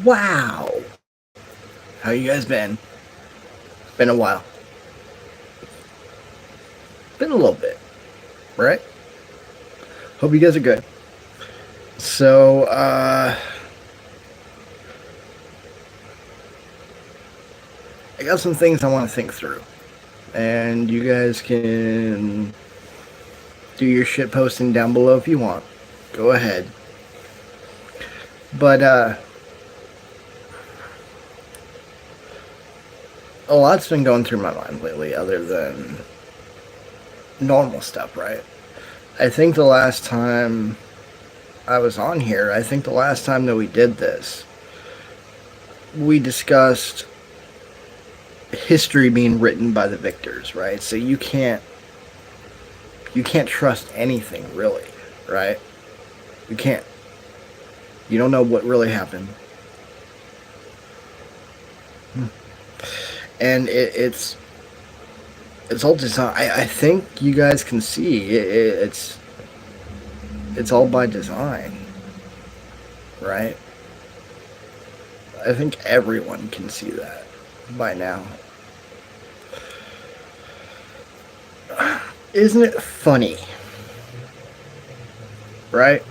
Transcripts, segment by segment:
Wow. How you guys been? Been a while. Been a little bit, right? Hope you guys are good. So, I got some things I want to think through. And you guys can do your shit posting down below if you want. Go ahead. But, a lot's been going through my mind lately other than normal stuff, right? I think the last time I was on here, I think the last time that we did this, we discussed history being written by the victors, right? So you can't trust anything really, right? You can't. You don't know what really happened. And it's all design. I think you guys can see it's all by design, right? I think everyone can see that by now. Isn't it funny? Right?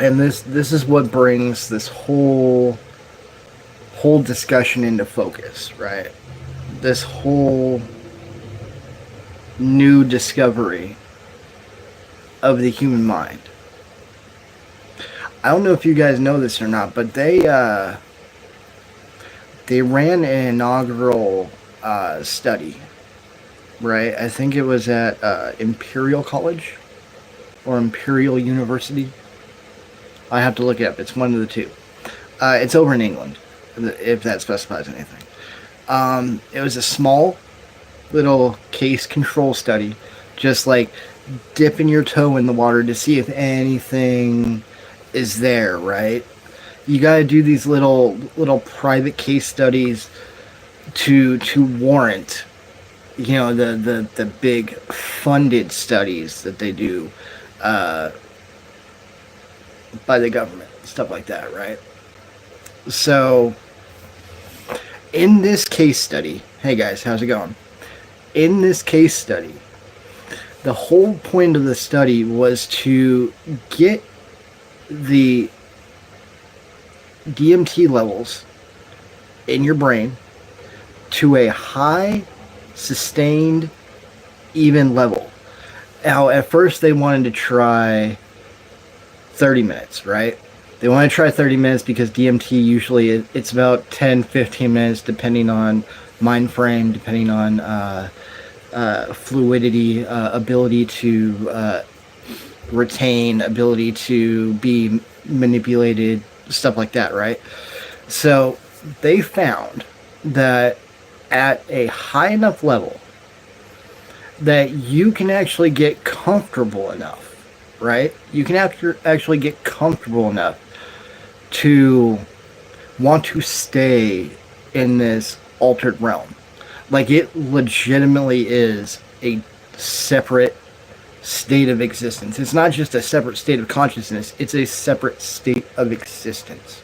And this is what brings this whole discussion into focus, right? This whole new discovery of the human mind. I don't know if you guys know this or not, but they ran an inaugural study, right? I think it was at Imperial College or Imperial University. I have to look it up. It's one of the two. It's over in England, if that specifies anything. It was a small little case control study, just like dipping your toe in the water to see if anything is there, right? You gotta do these little private case studies to warrant, you know, the big funded studies that they do by the government, stuff like that, right? So in this case study, hey guys, how's it going? In this case study, the whole point of the study was to get the DMT levels in your brain to a high, sustained, even level. Now, at first they wanted to try 30 minutes, right? They want to try 30 minutes because DMT usually it's about 10, 15 minutes depending on mind frame, depending on fluidity, ability to retain, ability to be manipulated, stuff like that, right? So they found that at a high enough level that you can actually get comfortable enough, right? You can actually get comfortable enough to want to stay in this altered realm. Like, it legitimately is a separate state of existence. It's not just a separate state of consciousness, it's a separate state of existence.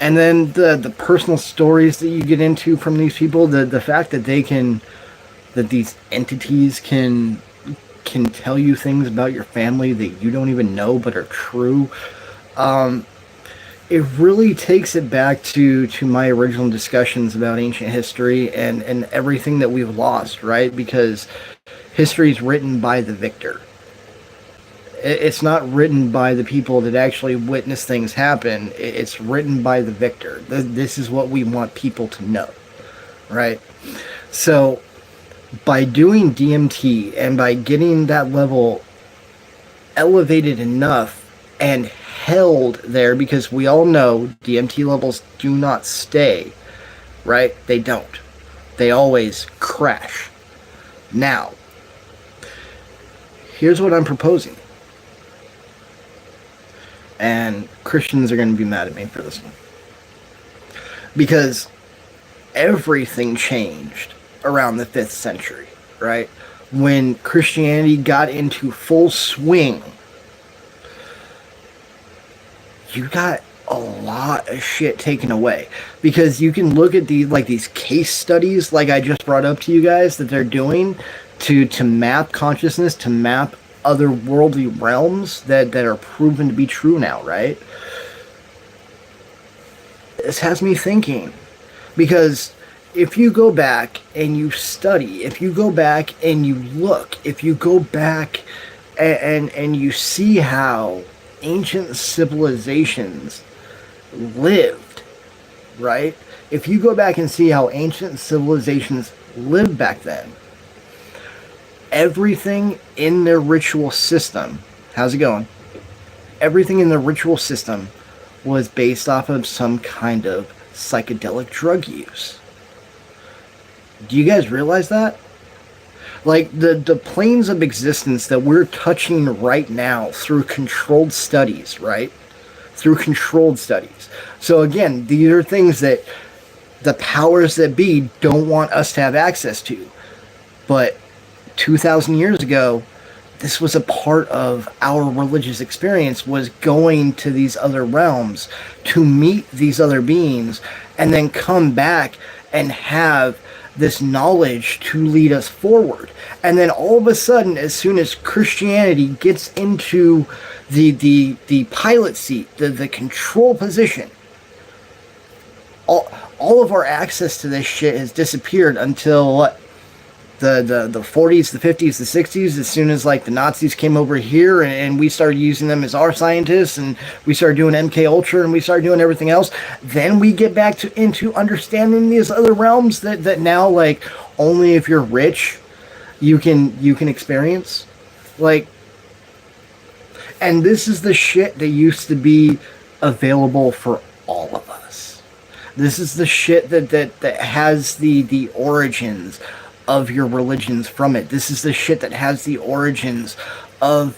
And then the personal stories that you get into from these people, the fact that these entities can tell you things about your family that you don't even know but are true. It really takes it back to my original discussions about ancient history and everything that we've lost, right? Because history is written by the victor. It's not written by the people that actually witness things happen. It's written by the victor. This is what we want people to know, right? So by doing DMT and by getting that level elevated enough and held there, because we all know DMT levels do not stay, right? They don't. They always crash. Now, here's what I'm proposing. And Christians are going to be mad at me for this one. Because everything changed around the 5th century, right? When Christianity got into full swing, you got a lot of shit taken away, because you can look at these case studies like I just brought up to you guys that they're doing to map consciousness, to map otherworldly realms that are proven to be true now, right? This has me thinking, because if you go back and you study, if you go back and you look, if you go back and you see how ancient civilizations lived, right? If you go back and see how ancient civilizations lived back then, everything in their ritual system, how's it going? Everything in the ritual system was based off of some kind of psychedelic drug use. Do you guys realize that? Like the planes of existence that we're touching right now through controlled studies, right? Through controlled studies. So again, these are things that the powers that be don't want us to have access to. But 2,000 years ago, this was a part of our religious experience, was going to these other realms to meet these other beings and then come back and have this knowledge to lead us forward. And then all of a sudden, as soon as Christianity gets into the pilot seat, the control position, all of our access to this shit has disappeared until what? The 40s, the 50s, the 60s, as soon as like the Nazis came over here and we started using them as our scientists, and we started doing MK Ultra and we started doing everything else, then we get back into understanding these other realms that now, like, only if you're rich you can experience. Like, and this is the shit that used to be available for all of us. This is the shit that has the origins of your religions from it. This is the shit that has the origins of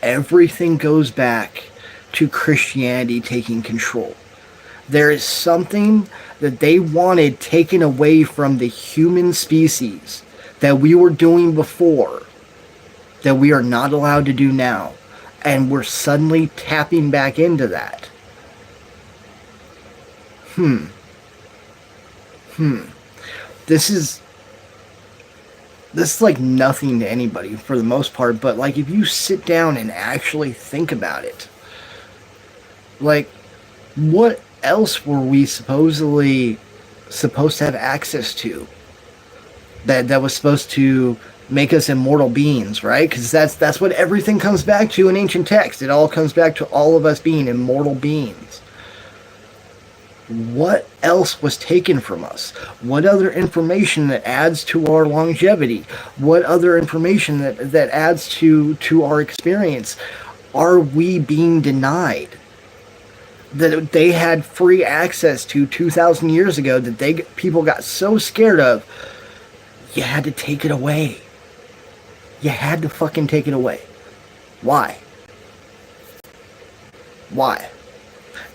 everything goes back to Christianity taking control. There is something that they wanted taken away from the human species that we were doing before, that we are not allowed to do now, and we're suddenly tapping back into that. This is like nothing to anybody for the most part, but like if you sit down and actually think about it, like, what else were we supposed to have access to that was supposed to make us immortal beings, right? Because that's what everything comes back to in ancient text. It all comes back to all of us being immortal beings. What else was taken from us? What other information that adds to our longevity? What other information that adds to our experience are we being denied? That they had free access to 2,000 years ago, that people got so scared of, you had to take it away. You had to fucking take it away. Why? Why?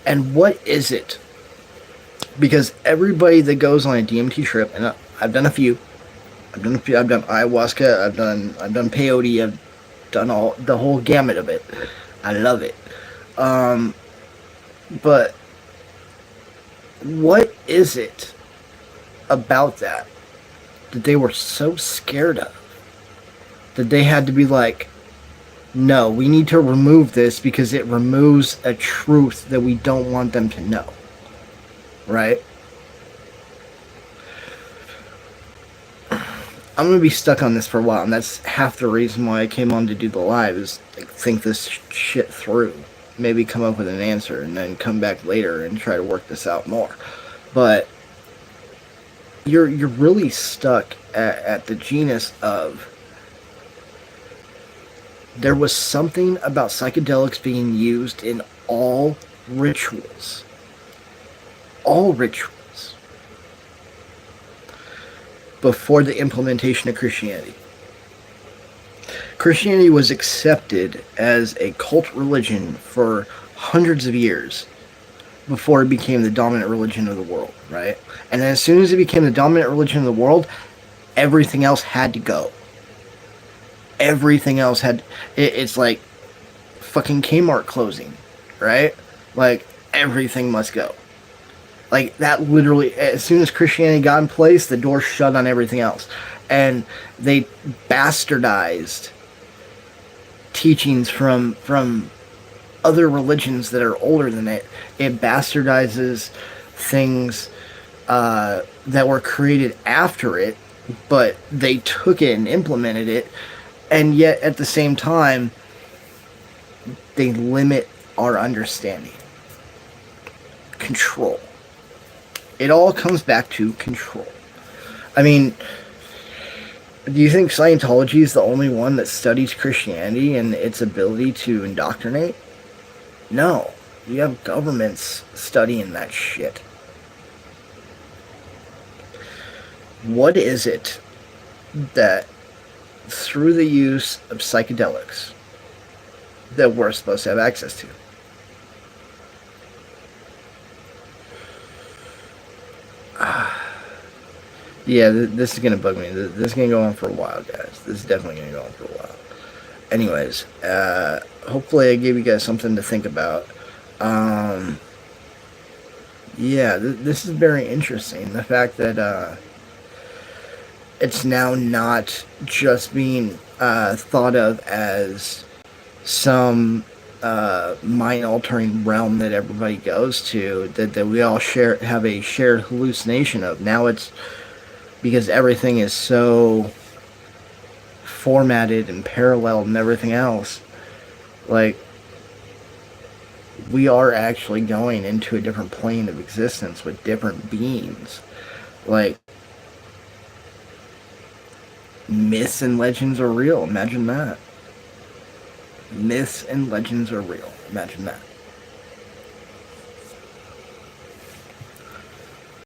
And what is it? Because everybody that goes on a DMT trip, and I've done a few. I've done ayahuasca, I've done peyote, I've done the whole gamut of it. I love it. But what is it about that they were so scared of, that they had to be like, no, we need to remove this because it removes a truth that we don't want them to know, right? I'm going to be stuck on this for a while, and that's half the reason why I came on to do the live, is like, think this shit through. Maybe come up with an answer and then come back later and try to work this out more. But you're really stuck at the genus of, there was something about psychedelics being used in all rituals. All rituals. Before the implementation of Christianity. Christianity was accepted as a cult religion for hundreds of years before it became the dominant religion of the world, right? And then as soon as it became the dominant religion of the world, everything else had to go. Everything else had... It's like fucking Kmart closing, right? Like, everything must go. Like, that literally, as soon as Christianity got in place, the door shut on everything else. And they bastardized teachings from other religions that are older than it. It bastardizes things that were created after it, but they took it and implemented it, and yet at the same time, they limit our understanding. Control. It all comes back to control. I mean, do you think Scientology is the only one that studies Christianity and its ability to indoctrinate? No. You have governments studying that shit. What is it that, through the use of psychedelics, that we're supposed to have access to? Yeah, this is going to bug me. This is going to go on for a while, guys. This is definitely going to go on for a while. Anyways, hopefully I gave you guys something to think about. Yeah, this is very interesting. The fact that it's now not just being thought of as some mind-altering realm that everybody goes to, that we all have a shared hallucination of. Now it's because everything is so formatted and paralleled and everything else. Like, we are actually going into a different plane of existence with different beings. Like, myths and legends are real. Imagine that. Myths and legends are real. Imagine that.